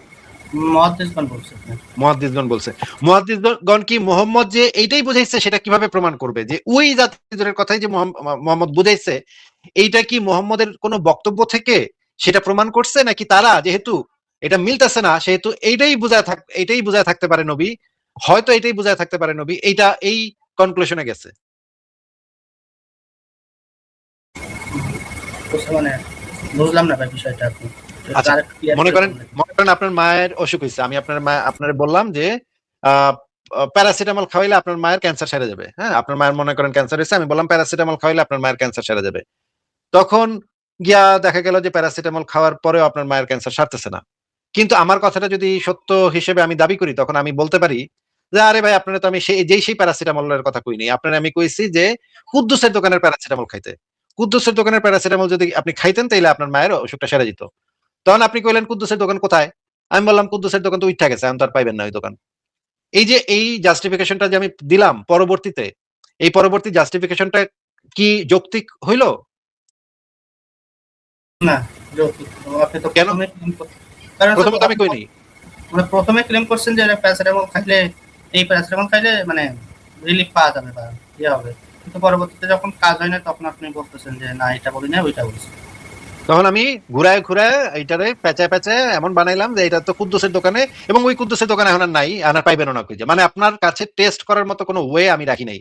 মুহাদ্দিসগণ বলছে। মুহাদ্দিসগণ বলছে। মুহাদ্দিসগণ কি মুহাম্মদ যে এইটাই বুঝাইছে সেটা কিভাবে প্রমাণ করবে যে ওই জাতের খেজুরের কথাই যে মুহাম্মদ বুঝাইছে? এইটা কি মুহাম্মদের কোনো বক্তব্য থেকে সেটা প্রমাণ করছে, নাকি তারা যেহেতু এটা মিলতেছে না সেহেতু এইটাই বুঝায় থাকতে পারে নবী, হয়তো এটাই বুঝায় থাকতে পারে নবী, এইটা এই কনক্লুশনে গেছে? মানে বুঝলাম না ভাই বিষয়টা আপনি। আচ্ছা, মনে করেন আপনার মায়ের অসুখ হয়েছে, আমি আপনার বললাম যে প্যারাসিটামল খাওয়াইলে আপনার মায়ের ক্যান্সার সেরে যাবে। হ্যাঁ, আপনার মায়ের মনে করেন ক্যান্সার হয়েছে, আমি বললাম প্যারাসিটামল খাওয়াইলে আপনার মায়ের ক্যান্সার সেরে যাবে। তখন গিয়া দেখা গেল যে প্যারাসিটামল খাওয়ার পরেও আপনার মায়ের ক্যান্সার সারতেছে না। কিন্তু আমার কথাটা যদি সত্য হিসেবে আমি দাবি করি, তখন আমি বলতে পারি যে আরে ভাই, আপনারা তো আমি সেই প্যারাসিটামলের কথা কইনি, আপনারা আমি কইছি যে কুদ্দুসের দোকানের প্যারাসিটামল খাইতে। কুদ্দুসের দোকানের প্যারাসিটামল যদি আপনি খাইতেন তাইলে আপনার মায়ের অসুখটা সেরে যেত। তখন আপনি কইলেন কুদ্দুসের দোকান কোথায়? আমি বললাম কুদ্দুসের দোকান তো উঠা গেছে, আমি তো আর পাইবেন না ওই দোকান। এই যে এই জাস্টিফিকেশনটা যে আমি দিলাম পরবর্তীতে, এই পরবর্তী জাস্টিফিকেশনটা কি যৌক্তিক হইল? না, যৌক্তিক। আপনি তো কেন? প্রথমত আমি কইনি। মানে প্রথমে ক্লেম করছেন যে প্যারাসিটামল খাইলে, এই প্যারাসিটামল খাইলে মানে রিলিফ পাওয়া যাবে বা ইয়ে হবে, কিন্তু পরবর্তীতে যখন কাজ হয় না তখন আপনি বলতেছেন যে না, এটা বলি না, ওইটা বলছি। তখন আমি ঘুরায় এইটারে পেঁচায় এমন বানাইলাম যে এটা তো কুদ্দুসের দোকানে, এবং ওই কুদ্দুসের দোকানে এখন আর নাই, আর পাইবেন না খুঁজে। মানে আপনার কাছে টেস্ট করার মতো কোনো ওয়ে আমি রাখি নাই।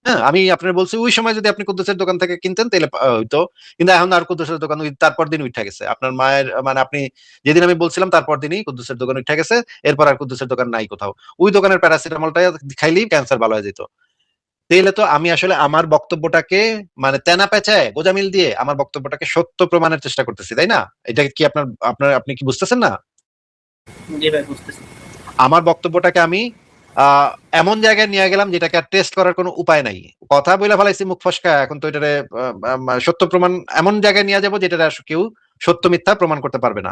হ্যাঁ, আমি আপনার বলছি ওই সময় যদি আপনি কুদ্দুসের দোকান থেকে কিনতেন তাহলে হইতো, কিন্তু এখন আর কুদ্দুসের দোকান তারপর দিন উঠে গেছে। আপনার মায়ের মানে আপনি যেদিন আমি বলছিলাম তারপর দিনই কুদ্দুসের দোকান উঠে গেছে, এরপর আর কুদ্দুসের দোকান নাই কোথাও। ওই দোকানের প্যারাসিটামলটা খাইলেই ক্যান্সার ভালো হয়ে যেত। তাহলে তো আমি আসলে আমার বক্তব্যটাকে মানে তেনা পেঁচায় গোজামিল দিয়ে আমার বক্তব্যটাকে সত্য প্রমাণের চেষ্টা করতেছি, তাই না? এটা কি আপনি কি বুঝতেছেন না? জি ভাই বুঝতেছি। আমার বক্তব্যটাকে আমি এমন জায়গায় নিয়ে গেলাম যেটাকে আর টেস্ট করার কোনো উপায় নাই। কথা বলে ফেলাইছি মুখ ফসকা, এখন তো এটারে সত্য প্রমাণ এমন জায়গায় নিয়ে যাবো যেটা কেউ সত্য মিথ্যা প্রমাণ করতে পারবে না।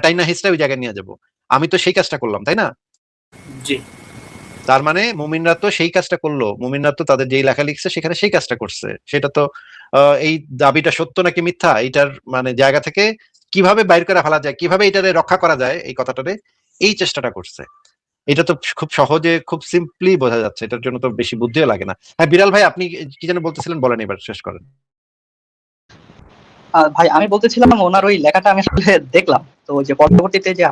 টাইনা হিস্ট্রি ওই জায়গায় নিয়ে যাবো। আমি তো সেই কাজটা করলাম, তাই না? জি তার মানে মুমিনরা তো সেই কাজটা করলো, মুমিনরা তো তাদের যেই লেখা লিখছে সেখানে সেই কাজটা করছে। সেটা তো এই দাবিটা সত্য নাকি মিথ্যা এইটার মানে জায়গা থেকে কিভাবে বাইর করে ফেলা যায়, কিভাবে এটারে রক্ষা করা যায় এই কথাটারে, এই চেষ্টাটা করছে। এটা তো খুব সহজে খুব সিম্পলি বোঝা যাচ্ছে, এটার জন্য তো বেশি বুদ্ধিও লাগে না। হ্যাঁ বিড়াল ভাই, আপনি কি যেন বলতেছিলেন, বলেন এবার শেষ করেন। ভাই আমি বলতেছিলাম ওনার ওই লেখাটা আমি আসলে দেখলাম, তো যে পরবর্তীতে যে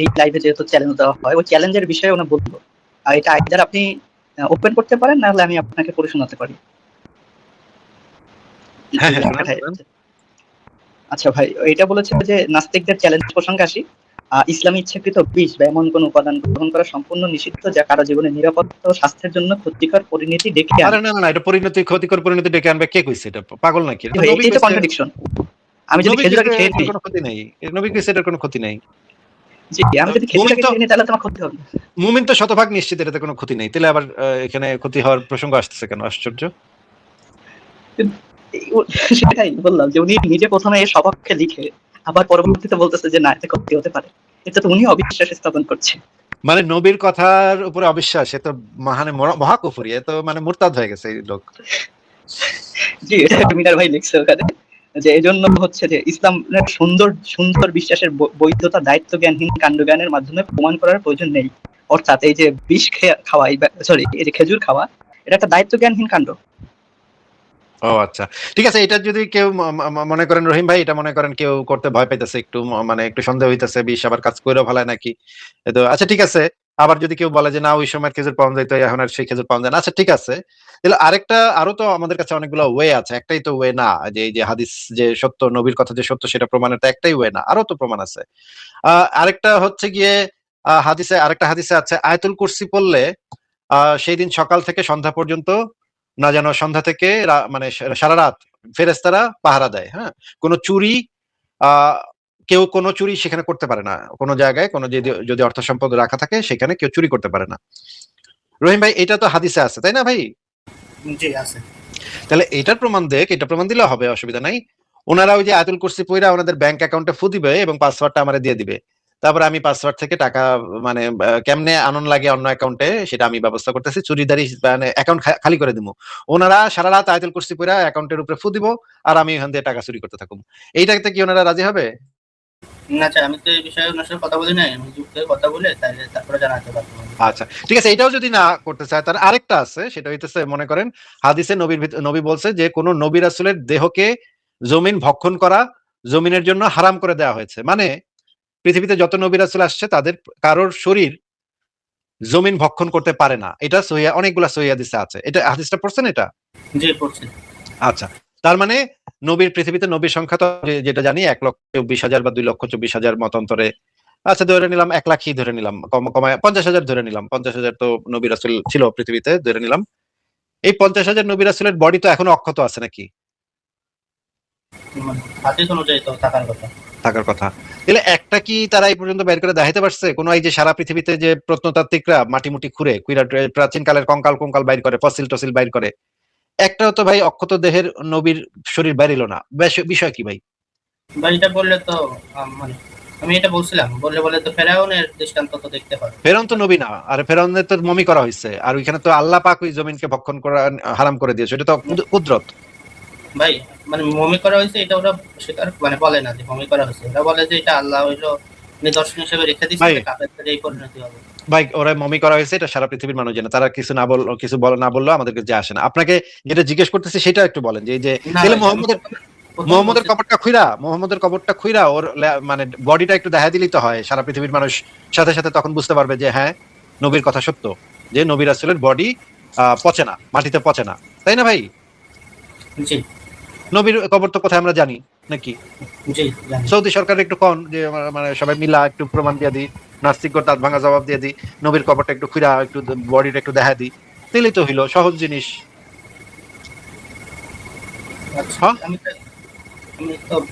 এই লাইভে যেহেতু চ্যালেঞ্জ দেওয়া হয়, ওই চ্যালেঞ্জের বিষয়ে উনি বললো, আর এটা আইদার আপনি ওপেন করতে পারেন, নাহলে আমি আপনাকে পড়ে শোনাতে পারি। হ্যাঁ, এই হ্যাঁ, লেখাটা শোনান। আচ্ছা ভাই, এটা বলেছে যে নাস্তিকদের চ্যালেঞ্জ প্রসঙ্গে আসি। ইসলামী ইচ্ছাকৃত বিষ বা এমন কোন উপাদান গ্রহণ করা সম্পূর্ণ নিষিদ্ধ যা কারো জীবনে নিরাপত্তা ও স্বাস্থ্যের জন্য ক্ষতিকর পরিণতি ডেকে আরে আনে। না না না, এটা ক্ষতিকর পরিণতি ডেকে আনবে কে কইছে? এটা পাগল নাকি? এটা তো ভাই, নবী এটাই তো কইছে। কন্ট্রাডিকশন। আমি যদি নবী খেজুর কইছে আগে খেয়ে এটার নিই, কোনো ক্ষতি নাই। নবী কইছে এটার কোনো ক্ষতি নাই। জি আমি যদি খেজুর মুমিন আগে তো খেয়ে নিই তাহলে তোমার ক্ষতি হবে না। মুমিন তো শতভাগ নিশ্চিত এটাতে কোনো ক্ষতি নেই। তাহলে আবার এখানে ক্ষতি হওয়ার প্রসঙ্গ আসতেছে কেন? আশ্চর্য। সেটাই বললাম যে উনি নিজে প্রথমে এর সপক্ষে লিখে আবার পরবর্তীতে বলতেছে যে না, এতে ক্ষতি হতে পারে। এটা তো উনি অবিশ্বাস স্থাপন করছে। মানে নবীর কথার উপরে অবিশ্বাস, এ তো মহাকুফরি, এ তো মানে মুরতাদ হয়ে গেছে এই লোক। জি, এটা মিনার ভাই লিখছে ওখানে, যে এই জন্য হচ্ছে যে ইসলামের সুন্দর সুন্দর বিশ্বাসের বৈধতা দায়িত্ব জ্ঞানহীন কাণ্ডজ্ঞানের মাধ্যমে প্রমাণ করার প্রয়োজন নেই। অর্থাৎ এই যে বিষ খাওয়া, সরি এই যে খেজুর খাওয়া, এটা একটা দায়িত্ব জ্ঞানহীন কাণ্ড। ও আচ্ছা, ঠিক আছে। এটা যদি কেউ মনে করেন রহিম ভাই, এটা মনে করেন কেউ করতে ভয় পাইতেছে, একটু মানে একটু সন্দেহ হইতেছে বিষ আবার কাজ কইরা ভালায় নাকি, তো আচ্ছা ঠিক আছে। আবার যদি কেউ বলে যে না ওই সময় খেজুর পাওয়া যাইতো, এখন আর সেই খেজুর পাওয়া যায় না, আচ্ছা ঠিক আছে। তাহলে আরো তো আমাদের কাছে অনেকগুলো ওয়ে আছে, একটাই তো ওয়ে না যে এই যে হাদিস যে সত্য, নবীর কথা যে সত্য সেটা প্রমাণের তো একটাই ওয়ে না, আরো তো প্রমাণ আছে। আরেকটা হচ্ছে গিয়ে আরেকটা হাদিসে আছে আয়াতুল কুরসি পড়লে সেই দিন সকাল থেকে সন্ধ্যা পর্যন্ত, না যেন সন্ধ্যা থেকে মানে সারা রাত ফেরেশতারা পাহারা দেয়। হ্যাঁ, কোনো চুরি আহ কেউ কোনো চুরি সেখানে করতে পারে না, কোনো জায়গায় কোনো যদি অর্থ সম্পদ রাখা থাকে সেখানে কেউ চুরি করতে পারে না। রহিম ভাই, এটা তো হাদিসে আছে তাই না ভাই? জি আছে। তাহলে এটার প্রমাণ দেখ, এটা প্রমাণ দিলে হবে, অসুবিধা নাই। ওনারা ওই যে আয়াতুল কুরসি পড়া ওনাদের ব্যাংক অ্যাকাউন্টে ফু দিবে এবং পাসওয়ার্ডটা আমারে দিয়ে দিবে। তারপর আমি পাসওয়ার্ড থেকে টাকা মানে কেমনে আনন লাগে অন্য অ্যাকাউন্টে সেটা আমি ব্যবস্থা করতেছি, চুরিদারি মানে অ্যাকাউন্ট খালি করে দিব। ওনারা সারা রাত আয়াতুল কুরসি পড়া অ্যাকাউন্টের উপরে ফু দিব আর আমি এখান দিয়ে টাকা চুরি করতে থাকুম। এইটাতে কি ওনারা রাজি হবে? না আচ্ছা, আমি তো এই বিষয়ে ওনার সাথে কথা বলি নাই, আমি যুক্ত হয়ে কথা বলে তাহলে তারপরে জানাতে পারবো। আচ্ছা ঠিক আছে, এটাও যদি না করতে চায় তার আরেকটা আছে, সেটা হইতেছে মনে করেন হাদিসে নবী বলছে যে কোন নবী রাসূলের দেহকে জমিন ভক্ষণ করা জমিনের জন্য হারাম করে দেওয়া হয়েছে। মানে পৃথিবীতে যত নবী রাসূল আসছে তাদের কারোর শরীর জমিন ভক্ষণ করতে পারে না, এটা অনেকগুলা সহিহ হাদিসে আছে। এটা হাদিসটা পড়ছেন এটা? জি পড়ছি। আচ্ছা, তার মানে পৃথিবীতে নবীর সংখ্যা তো যেটা জানি 1,24,000 বা 2,24,000 মতান্তরে। আচ্ছা ধরে নিলাম 1,00,000 ধরে নিলাম, কমায় 50,000 ধরে নিলাম, 50,000 তো নবী রাসূল ছিল পৃথিবীতে ধরে নিলাম। এই 50,000 নবী রাসূলের বডি তো এখনো অক্ষত আছে নাকি? হাদিস অনুযায়ী তো থাকার কথা। থাকার কথা। তাহলে একটা কি তারা এই পর্যন্ত বের করে দেখাইতে পারছে? কোন এই যে সারা পৃথিবীতে যে প্রত্নতাত্ত্বিকরা মাটি খুঁড়ে প্রাচীন কালের কঙ্কাল বাইর করে, ফসিল টসিল বাইর করে, একটাও তো ভাই অক্ষত দেহের নবীর শরীর বাইরিল না। বিষয় কি ভাই? ভাই এটা বললে তো মানে আমি এটা বলছিলাম, বললে তো ফেরাউনের দৃষ্টান্ত তো দেখতে হবে। ফেরাউন তো নবী না, আর ফেরাউনের তো মমি করা হয়েছে, আর ওইখানে তো আল্লাহ পাক ওই জমিনকে ভক্ষণ করা হারাম করে দিয়েছে, এটা তো কুদরত। ভাই মানে মমি করা হয়েছে এটা ওরা স্বীকার মানে বলে না যে মমি করা হয়েছে, ওরা বলে যে এটা আল্লাহ হইলো নিদর্শন হিসেবে রেখে দিচ্ছে, ভাই, যে কাফেরদের এই পরিণতি হবে। ভাই ওরা মমি করা হয়েছে এটা সারা পৃথিবীর মানুষ জানে, তারা কিছু না বললেও আমাদেরকে যে আসে না। আপনাকে যেটা জিজ্ঞেস করতেছে সেটা একটু বলেন যে এই যে না তাহলে ভাই, আমি তো প্রথম মোহাম্মদের বলছি- কবরটা খুইরা ওর মানে বডিটা একটু দেখা দিলেই তো হয়, সারা পৃথিবীর মানুষ সাথে সাথে তখন বুঝতে পারবে যে হ্যাঁ নবীর কথা সত্য, যে নবী রাসূলের বডি পচে না, মাটিতে পচে না, তাই না ভাই? জি নবীর কবর তো কোথায় আমরা জানি নাকি? জি জানি। সৌদি সরকার একটু কন যে মানে সবাই মিলা একটু প্রমাণ দিয়ে দিই, নাস্তিক দাঁত ভাঙা জবাব দিয়ে দিই, নবীর কবরটা একটু খুঁড়া একটু বডিটা একটু দেখা দিই, তাহলেই তো হইলো, সহজ জিনিস। আচ্ছা হ্যাঁ? আমি তো কি বলবো?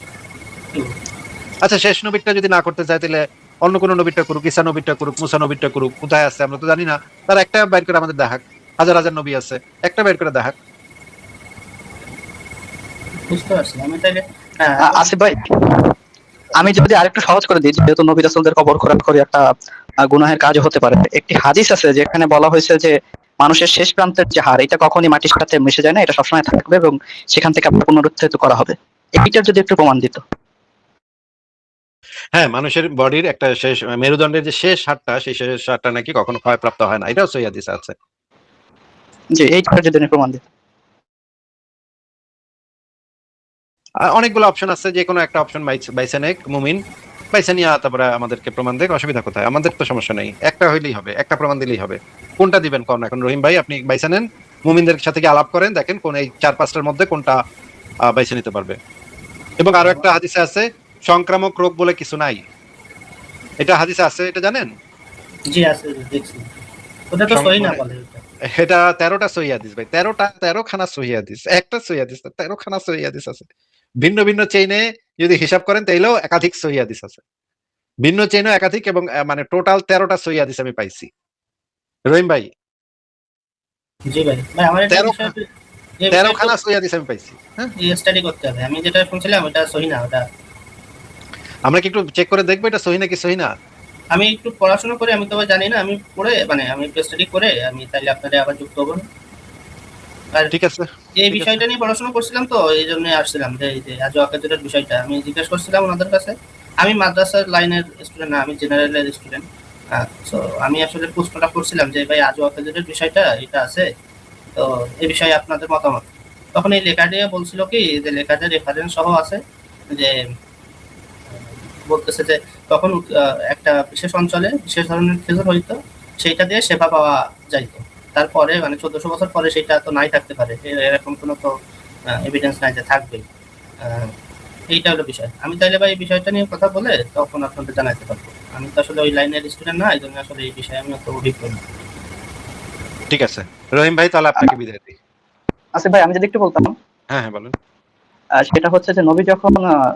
আচ্ছা, শেষ নবীরটা যদি না করতে চায় তাহলে অন্য কোন নবীরটা করুক, ঈসা নবীরটা করুক, মুসা নবীরটা করুক, কোথায় আছে আমরা তো জানি না। তারা একটা বাইর করে আমাদের দেখাক, হাজার হাজার নবী আছে, একটা বাইর করে দেখাক। বুঝতে পারছি আমি তাইলে হ্যাঁ আসিফ ভাই, আমি যদি আরেকটু সহজ করে দিই, যেহেতু নবী রাসূলদের কবর খোঁড়াখুঁড়ি একটা গুনাহের কাজও হতে পারে। একটি হাদিস আছে যেখানে বলা হয়েছে যে মানুষের শেষ প্রান্তের যে হাড়, এটা কখনই মাটির সাথে মিশে যায় না, এটা সবসময় থাকবে এবং সেখান থেকে আবার পুনরুত্থিত করা হবে। এইটার যদি একটু প্রমাণ দিত। হ্যাঁ, মানুষের বডির একটা শেষ মেরুদণ্ডের যে শেষ হাড়টা, সেই শেষ হাড়টা নাকি কখনো ক্ষয়প্রাপ্ত হয় না, এটাও সহিহ হাদিসে আছে। যে এইটার যদি প্রমাণ দিত। অনেকগুলো অপশন আছে, যে কোনো একটা অপশন বাইছে নেক মুমিন, বাইছে নিয়ে তারপরে আমাদেরকে প্রমাণ দেখ, অসুবিধা কোথায়? আমাদের তো সমস্যা নেই, একটা হইলেই হবে, একটা প্রমাণ দিলেই হবে। কোনটা দিবেন কোন এখন? রহিম ভাই আপনি বাইছে নেন, মুমিনদের সাথে কি আলাপ করেন, দেখেন কোন এই 4-5টার মধ্যে কোনটা বাইছে নিতে পারবে। এবং আরো একটা হাদিসে আছে, সংক্রামক রোগ বলে কিছু নাই, এটা হাদিসে আছে, এটা জানেন? জি আছে দেখছি ওটা তো সহি না বলে ওটা। এটা 13টা সহিহ হাদিস ভাই, 13 খানা সহিহ হাদিস, একটা সহিহ হাদিস না, 13 খানা সহিহ হাদিস আছে। ভিন্ন ভিন্ন চেইনে যদি হিসাব করেন তাইলেও একাধিক সহিহ হাদিস আছে, ভিন্ন চেইনও একাধিক, এবং মানে টোটাল 13টা সহিহ হাদিস আমি পাইছি। রহিম ভাই, জি ভাই ভাই আমার এটা 13 বিষয় 13 খানা সহিহ হাদিস আমি পাইছি। হ্যাঁ, স্টাডি করতে হবে। আমি যেটা শুনছিলাম ওটা সহি না ওটা। আমরা কি একটু চেক করে দেখবো এটা সহি নাকি সহি না? আমি একটু পড়াশোনা করে, আমি তো ভাই জানি না, আমি পড়ে মানে আমি একটু স্টাডি করে আমি তাইলে আপনাদের আবার যুক্ত হবো। আর ঠিক আছে, এই ঠিক আছে। বিষয়টা নিয়ে পড়াশোনা করছিলাম তো এই জন্য আসছিলাম, যে এই যে আজ আকাদের বিষয়টা আমি জিজ্ঞেস করছিলাম ওনাদের কাছে। আমি মাদ্রাসার লাইনের স্টুডেন্ট না, আমি জেনারেলের স্টুডেন্ট। তো আমি আসলে প্রশ্নটা করছিলাম যে ভাই আজ আকাদের বিষয়টা এটা আছে, তো এই বিষয়ে আপনাদের মতামত। তখন এই লেখাটা বলছিল কি যে লেখাটা রেফারেন্স সহ আছে, যে বলতেছে যে তখন একটা বিশেষ অঞ্চলে বিশেষ ধরনের খেজুর হইতো, সেইটা দিয়ে সেবা পাওয়া যাইতো। তারপরে মানে 1400 বছর পরে সেটা তো নাই থাকতে পারে, এরকম কোনো তো এভিডেন্স নাই যে থাকবেই। এইটা হলো বিষয়। আমি তাইলে ভাই এই বিষয়টা নিয়ে কথা বলে তখন আপনাদের জানাতে পারবো। আমি তো আসলে ওই লাইনের স্টুডেন্ট না, এই জন্য আসলে এই বিষয়ে আমি অত অভিজ্ঞ না। ঠিক আছে রহিম ভাই, তাহলে আপনাকে বিদায় দিই। আসিফ ভাই, আমি যদি একটু বলতাম, হ্যাঁ হ্যাঁ বলেন। সেটা হচ্ছে যে নবী যখন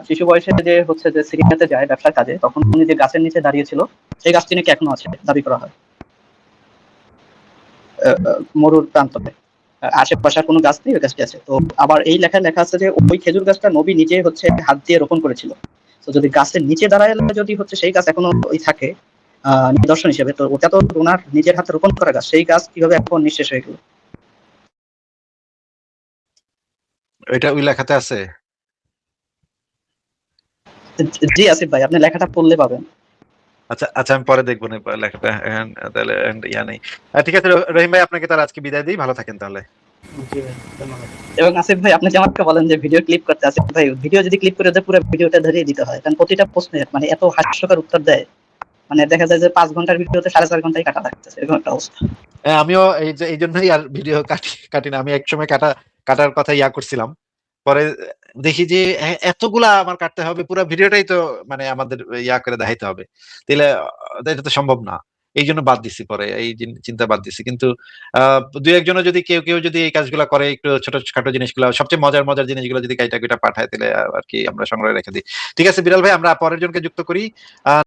শিশু বয়সে যে হচ্ছে যে সিরিয়াতে যায় ব্যবসার কাজে, তখন উনি যে গাছের নিচে দাঁড়িয়েছিল, সেই গাছটি নাকি এখনো আছে দাবি করা হয় মরুর প্রান্তরে। আশেপাশে আর কোনো গাছ নেই, ওই গাছটি আছে। তো আবার এই লেখায় লেখা আছে যে ওই খেজুর গাছটা নবী নিজে হচ্ছে হাত দিয়ে রোপণ করেছিল। তো যদি গাছের নিচে দাঁড়ায় যদি হচ্ছে সেই গাছ এখনো ওই থাকে নিদর্শন হিসেবে, তো ওটা তো ওনার নিজের হাতে রোপণ করা গাছ, সেই গাছ কিভাবে এখন নিঃশেষ হয়ে গেল? এটা ওই লেখাতে আছে? জি আসিফ ভাই, আপনি লেখাটা পড়লে পাবেন। আচ্ছা আচ্ছা, আমি পরে দেখবো না লেখাটা। তাহলে ইয়া নেই। ঠিক আছে রহিম ভাই, আপনাকে তাহলে আজকে বিদায় দিই, ভালো থাকেন তাহলে। জি ভাই ধন্যবাদ। এবং আসিফ ভাই, আপনি যে আমাকে বলেন যে ভিডিও ক্লিপ করতে, আসিফ ভাই ভিডিও যদি ক্লিপ করে দেয় পুরো ভিডিওটা ধরিয়ে দিতে হয়, কারণ প্রতিটা প্রশ্নের মানে এত হাস্যকর উত্তর দেয়, মানে দেখা যায় যে 5 ঘন্টার ভিডিওতে 4.5 ঘন্টায় কাটা লাগতেছে, এরকম একটা অবস্থা। হ্যাঁ, আমিও এই জন্যই আর ভিডিও কাটি না। আমি একসময় কাটার কথা ইয়া করছিলাম, পরে দেখি যে এতগুলা আমার কাটতে হবে, পুরো ভিডিওটাই তো মানে আমাদের ইয়া করে দেখাইতে হবে, তাহলে এটা তো সম্ভব না। এই জন্য বাদ দিছি, পরে এই চিন্তা বাদ দিছি। কিন্তু দুই একজনও যদি কেউ যদি এই কাজগুলো করে, একটু ছোটখাটো জিনিসগুলো, সবচেয়ে মজার মজার জিনিসগুলো যদি কাইটা পাঠায়, তাহলে আর কি আমরা সংগ্রহে রেখে দিই। ঠিক আছে বিড়াল ভাই, আমরা পরের জনকে যুক্ত করি।